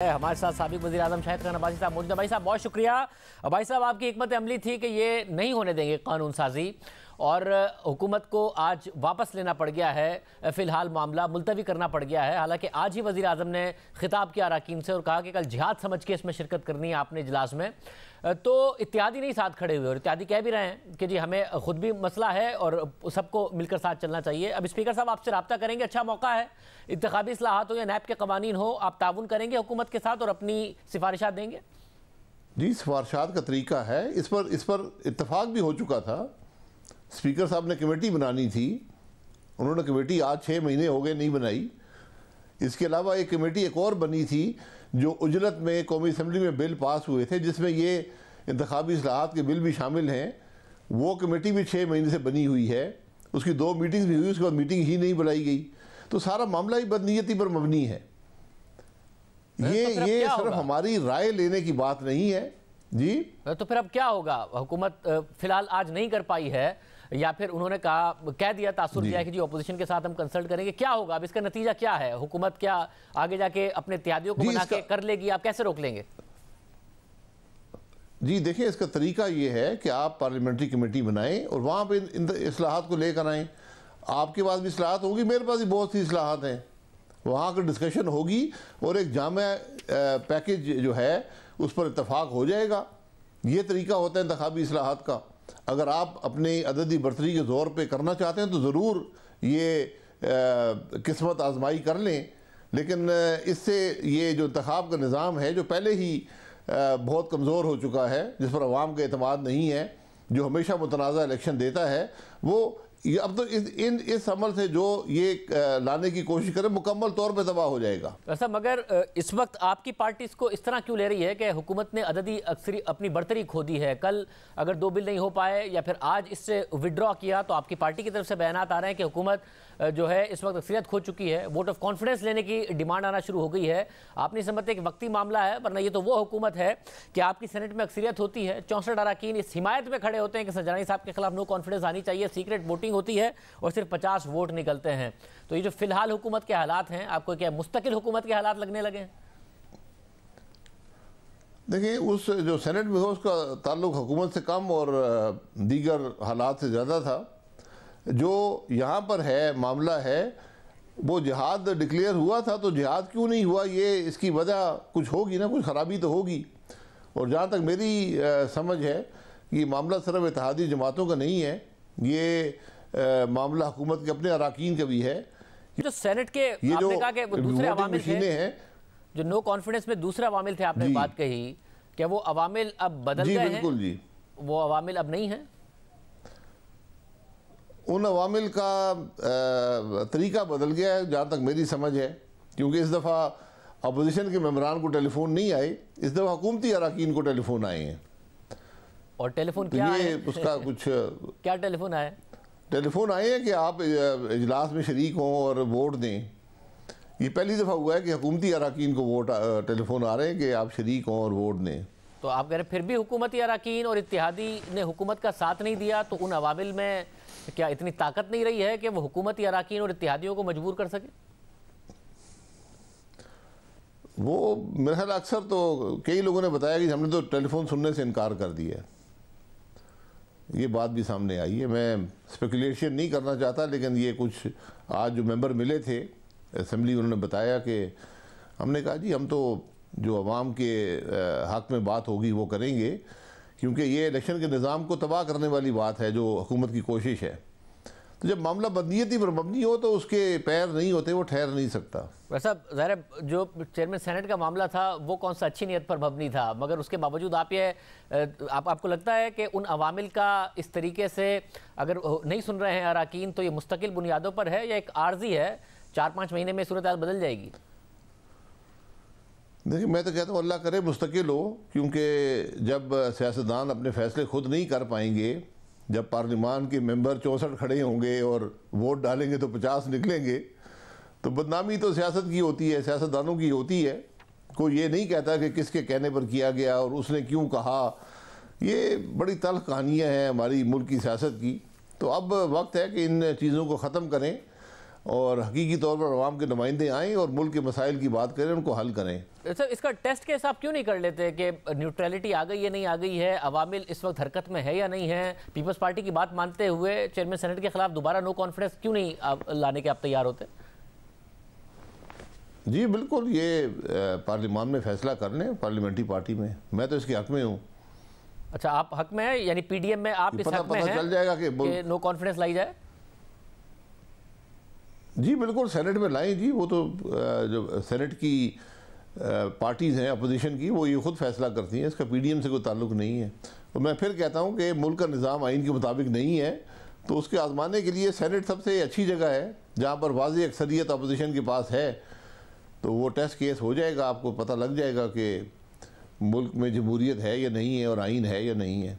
ہمارے ساتھ سابق وزیر اعظم شاہد خان عباسی صاحب موجود ہیں۔ بھائی صاحب بہت شکریہ۔ بھائی صاحب آپ کی حکمت عملی تھی کہ یہ نہیں ہونے دیں گے قانون سازی، اور حکومت کو آج واپس لینا پڑ گیا ہے، فی الحال معاملہ ملتوی کرنا پڑ گیا ہے۔ حالانکہ آج ہی وزیر اعظم نے خطاب کیا اراکین سے اور کہا کہ کل جہاد سمجھ کے اس میں شرکت کرنی ہے آپ نے اجلاس میں، تو اتحادی نہیں ساتھ کھڑے ہوئے، اور اتحادی کہہ بھی رہے ہیں کہ جی ہمیں خود بھی مسئلہ ہے اور سب کو مل کر ساتھ چلنا چاہیے۔ اب اسپیکر صاحب آپ سے رابطہ کریں گے، اچھا موقع ہے، انتخابی اصلاحات ہو یا نیب کے قوانین ہو، آپ تعاون کریں گے حکومت کے ساتھ اور اپنی سفارشات دیں گے؟ جی سفارشات کا طریقہ ہے، اس پر اتفاق بھی ہو چکا تھا۔ اسپیکر صاحب نے کمیٹی بنانی تھی، انہوں نے کمیٹی آج 6 مہینے ہو گئے نہیں بنائی۔ اس کے علاوہ ایک کمیٹی ایک اور بنی تھی جو اجلت میں قومی اسمبلی میں بل پاس ہوئے تھے، جس میں یہ انتخابی اصلاحات کے بل بھی شامل ہیں، وہ کمیٹی بھی 6 مہینے سے بنی ہوئی ہے۔ اس کی 2 میٹنگز بھی ہوئی، اس کے بعد میٹنگ ہی نہیں بلائی گئی، تو سارا معاملہ ہی بدنیتی پر مبنی ہے۔ یہ صرف ہماری رائے لینے کی بات نہیں ہے۔ جی تو پھر اب کیا ہوگا؟ حکومت فی الحال آج نہیں کر پائی ہے، یا پھر انہوں نے کہہ دیا، تاثر دیا کہ جی اپوزیشن کے ساتھ ہم کنسلٹ کریں گے، کیا ہوگا اب؟ اس کا نتیجہ کیا ہے؟ حکومت کیا آگے جا کے اپنے اتحادیوں کو بنا کے کر لے گی؟ آپ کیسے روک لیں گے؟ جی دیکھیں، اس کا طریقہ یہ ہے کہ آپ پارلیمنٹری کمیٹی بنائیں اور وہاں پہ اصلاحات کو لے کر آئیں۔ آپ کے پاس بھی اصلاحات ہوگی، میرے پاس بھی بہت سی اصلاحات ہیں، وہاں کا ڈسکشن ہوگی اور ایک جامع پیکج جو ہے اس پر اتفاق ہو جائے گا۔ یہ طریقہ ہوتا ہے انتخابی اصلاحات کا۔ اگر آپ اپنی عددی برتری کے زور پہ کرنا چاہتے ہیں تو ضرور یہ قسمت آزمائی کر لیں، لیکن اس سے یہ جو انتخاب کا نظام ہے جو پہلے ہی بہت کمزور ہو چکا ہے، جس پر عوام کا اعتماد نہیں ہے، جو ہمیشہ متنازع الیکشن دیتا ہے، وہ اب تو اس عمل سے جو یہ لانے کی کوشش کرے مکمل طور پہ تباہ ہو جائے گا۔ ایسا مگر اس وقت آپ کی پارٹی اس کو اس طرح کیوں لے رہی ہے کہ حکومت نے عددی اکثری اپنی برتری کھو دی ہے؟ کل اگر 2 بل نہیں ہو پائے یا پھر آج اس سے وڈرا کیا تو آپ کی پارٹی کی طرف سے بیانات آ رہے ہیں کہ حکومت جو ہے اس وقت اکثریت کھو چکی ہے، ووٹ آف کانفیڈنس لینے کی ڈیمانڈ آنا شروع ہو گئی ہے۔ آپ نہیں سمجھتے کہ وقتی معاملہ ہے؟ ورنہ یہ تو وہ حکومت ہے کہ آپ کی سینٹ میں اکثریت ہوتی ہے، 64 اراکین اس حمایت میں کھڑے ہوتے ہیں کہ سنجرانی صاحب کے خلاف نو کانفیڈنس آنی چاہیے، سیکرٹ ووٹنگ ہوتی ہے اور صرف 50 ووٹ نکلتے ہیں۔ تو یہ جو فی الحال حکومت کے حالات ہیں، آپ کو کیا مستقل حکومت کے حالات لگنے لگے ہیں؟ دیکھیں، اس جو سینٹ میں ہو اس کا تعلق حکومت سے کم اور دیگر حالات سے زیادہ تھا۔ جو یہاں پر ہے معاملہ ہے، وہ جہاد ڈکلیئر ہوا تھا، تو جہاد کیوں نہیں ہوا؟ یہ اس کی وجہ کچھ ہوگی نا، کچھ خرابی تو ہوگی۔ اور جہاں تک میری سمجھ ہے، یہ معاملہ صرف اتحادی جماعتوں کا نہیں ہے، یہ معاملہ حکومت کے اپنے اراکین کا بھی ہے۔ جو سینٹ کے آپ نے کہا کہ وہ دوسرے عوامل تھے، جو نو کانفیڈنس میں دوسرے عوامل تھے، آپ نے بات کہی کہ وہ عوامل اب بدل گئے ہیں؟ بالکل جی، وہ عوامل اب نہیں ہیں؟ ان عوامل کا طریقہ بدل گیا ہے جہاں تک میری سمجھ ہے، کیونکہ اس دفعہ اپوزیشن کے ممبران کو ٹیلی فون نہیں آئے، اس دفعہ حکومتی اراکین کو ٹیلی فون آئے ہیں۔ اور ٹیلی فون کیا ہے؟ اس کا کچھ کیا ٹیلی فون آئے؟ ٹیلی فون آئے ہیں کہ آپ اجلاس میں شریک ہوں اور ووٹ دیں۔ یہ پہلی دفعہ ہوا ہے کہ حکومتی اراکین کو ووٹ ٹیلی فون آ رہے ہیں کہ آپ شریک ہوں اور ووٹ دیں۔ تو آپ کہہ رہے ہیں پھر بھی حکومتی اراکین اور اتحادی نے حکومت کا ساتھ نہیں دیا، تو ان عوامل میں کیا اتنی طاقت نہیں رہی ہے کہ وہ حکومتی اراکین اور اتحادیوں کو مجبور کر سکے؟ وہ میرے خیال اکثر تو کئی لوگوں نے بتایا کہ ہم نے تو ٹیلی فون سننے سے انکار کر دیا ہے، یہ بات بھی سامنے آئی ہے۔ میں اسپیکولیشن نہیں کرنا چاہتا، لیکن یہ کچھ آج جو ممبر ملے تھے اسمبلی، انہوں نے بتایا کہ ہم نے کہا جی ہم تو جو عوام کے حق میں بات ہوگی وہ کریں گے، کیونکہ یہ الیکشن کے نظام کو تباہ کرنے والی بات ہے جو حکومت کی کوشش ہے۔ تو جب معاملہ بدنیتی پر مبنی ہو تو اس کے پیر نہیں ہوتے، وہ ٹھہر نہیں سکتا۔ ویسا ظاہر ہے جو چیئرمین سینٹ کا معاملہ تھا وہ کون سا اچھی نیت پر مبنی تھا، مگر اس کے باوجود آپ کو لگتا ہے کہ ان عوامل کا اس طریقے سے اگر نہیں سن رہے ہیں اراکین تو یہ مستقل بنیادوں پر ہے یا ایک عارضی ہے، 4-5 مہینے میں صورتحال بدل جائے گی؟ دیکھیں، میں تو کہتا ہوں اللہ کرے مستقل ہو، کیونکہ جب سیاستدان اپنے فیصلے خود نہیں کر پائیں گے، جب پارلیمان کے ممبر 64 کھڑے ہوں گے اور ووٹ ڈالیں گے تو 50 نکلیں گے، تو بدنامی تو سیاست کی ہوتی ہے، سیاستدانوں کی ہوتی ہے۔ کوئی یہ نہیں کہتا کہ کس کے کہنے پر کیا گیا اور اس نے کیوں کہا۔ یہ بڑی تلخ کہانیاں ہیں ہماری ملک کی سیاست کی۔ تو اب وقت ہے کہ ان چیزوں کو ختم کریں اور حقیقی طور پر عوام کے نمائندے آئیں اور ملک کے مسائل کی بات کریں، ان کو حل کریں۔ سر اس کا ٹیسٹ کیس آپ کیوں نہیں کر لیتے کہ نیوٹرلٹی آ گئی ہے نہیں آ گئی ہے، عوامل اس وقت حرکت میں ہے یا نہیں ہے؟ پیپلز پارٹی کی بات مانتے ہوئے چیئرمین سینٹ کے خلاف دوبارہ نو کانفیڈنس کیوں نہیں لانے کے آپ تیار ہوتے؟ جی بالکل، یہ پارلیمان میں فیصلہ کر لیں، پارلیمنٹری پارٹی میں تو اس کے حق میں ہوں۔ اچھا آپ حق میں ہیں، یعنی پی ڈی ایم میں آپ اس حق میں ہیں چل جائے گا کہ نو کانفیڈنس لائی جائے؟ جی بالکل سینٹ میں لائیں جی، وہ تو جو سینٹ کی پارٹیز ہیں اپوزیشن کی، وہ یہ خود فیصلہ کرتی ہیں، اس کا پی ڈی ایم سے کوئی تعلق نہیں ہے۔ تو میں پھر کہتا ہوں کہ ملک کا نظام آئین کے مطابق نہیں ہے، تو اس کے آزمانے کے لیے سینٹ سب سے اچھی جگہ ہے جہاں پر واضح اکثریت اپوزیشن کے پاس ہے۔ تو وہ ٹیسٹ کیس ہو جائے گا، آپ کو پتہ لگ جائے گا کہ ملک میں جمہوریت ہے یا نہیں ہے اور آئین ہے یا نہیں ہے۔